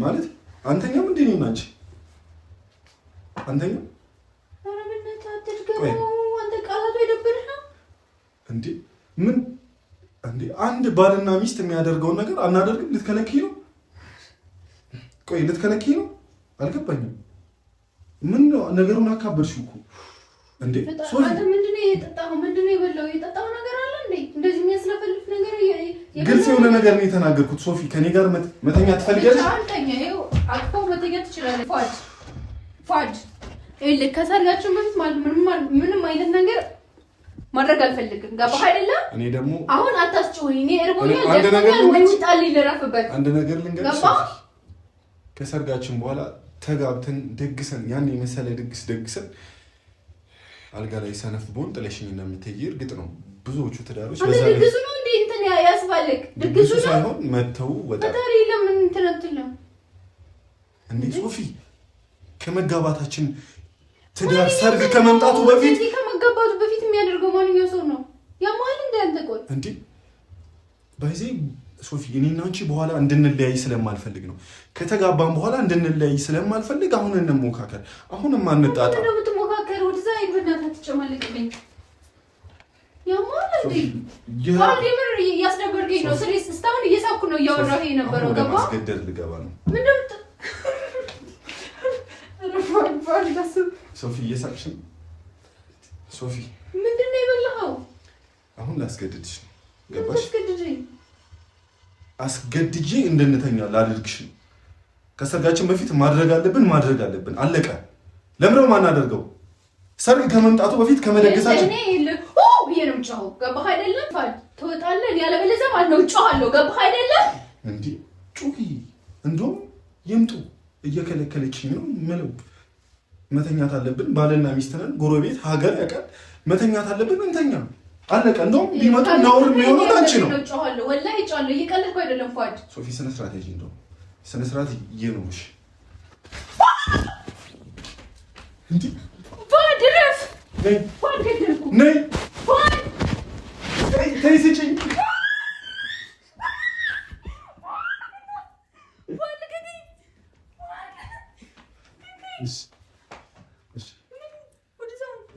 ማለት አንተኛም እንዴ ነው አንቺ አንተኛም አረብነት አትድገሙ አንተ ቃላቱ ይደብርህ እንዴ ምን እንዴ አንድ ባልና ሚስት የሚያደርገው ነገር አናደርግም ልትከለኪ ነው ቆይ ልትከለኪ ነው አልገባኝም ምን ነው ነገሩን አካበርሽው እኮ እንዴ ሶሪ አንተ ምንድነው የጠጣው ምንድነው የበላው የጠጣው ነገር አለ እንዴ እንደዚህ የሚያስለፈልፍ ነገር ግልጽ የሆነ ነገር ነው የተናገርኩት ሶፊ ከኔ ጋር መተኛ ትፈልጋለሽ አንተኛ ይኸው አጥፎ መተኛ ትችላለህ ፋድ እልህ ከሰርጋችን በፊት ማለት ምንም አይነት ነገር ማድረግ አልፈልግም ገባህ አይደለ እኔ ደግሞ አሁን አታስጨውኝ እኔ እርቦኛል ደስተኛል ወንጣል ይለራፍበት አንድ ነገር ልንገርሽ ከሰርጋችን በኋላ ተጋብተን ደግሰን ያን የመሰለ ድግስ ደግሰን አልጋ ላይ ሰነፍ ቦን ጥለሽኝ እንደምትሄጂ እርግጥ ነው ብዙዎቹ ትዳሮች በዛ ድግሱ ነው እንዴ እንትን ያስፈልግ ድግሱ ሳይሆን መተው ወጣ ታሪ ለምን እንትን አትልም እንዴ ሶፊ ከመጋባታችን ትዳር ሰርግ ከመምጣቱ በፊት ከመጋባቱ በፊት የሚያደርገው ማንኛው ሰው ነው ያማል እንደ አንተ ቆይ እንዴ ባይዜ ሶፊ እኔና አንቺ በኋላ እንድንለያይ ስለማልፈልግ ነው ከተጋባን በኋላ እንድንለያይ ስለማልፈልግ አሁን እንሞካከር አሁንም አንጣጣ ነው የምትሞካከር ወደዛ አይበናታ ተጨማለቅልኝ ያማል እንዴ ያልዲምር ያስደበርገኝ ነው ስለዚህ እስካሁን እየሳኩ ነው እያወራሁ የነበረው ገባ ማስገደል ልገባ ነው ምንድነው ሶፊ እየሳቅሽ ነው ሶፊ ምንድነው የበላኸው አሁን ላስገድድሽ ነው ገባሽ አስገድድኝ አስገድጄ እንድንተኛ ላድርግሽ ነው ከሰርጋችን በፊት ማድረግ አለብን አለቀ ለምንድነው ማናደርገው ሰርግ ከመምጣቱ በፊት ከመደገሳችን እኔ ይሄንም ጫው ገባህ አይደለም ፋድ ትወጣለህ ያለበለዚያ ማለት ነው ጫዋለሁ ገባህ አይደለም እንዴ ጩሂ እንደውም ይምጡ እየከለከለችኝ ነው ምለው መተኛት አለብን ባልና ሚስት ነን ጎረቤት ሀገር ያቀል መተኛት አለብን እንተኛ አለቀ እንደውም ቢመጡ ነው የሚሆነው አንቺ ነው ጫዋለሁ ወላሂ ጫዋለሁ እየቀለድኩ አይደለም ፋድ ሶፊ ስነ ስርዓት ይጂ እንደው ስነ ስርዓት ይየነውሽ እንዴ ፋድ ረፍ ፋድ ገደልኩ ነይ ፋድ ተይስጭኝ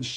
እሺ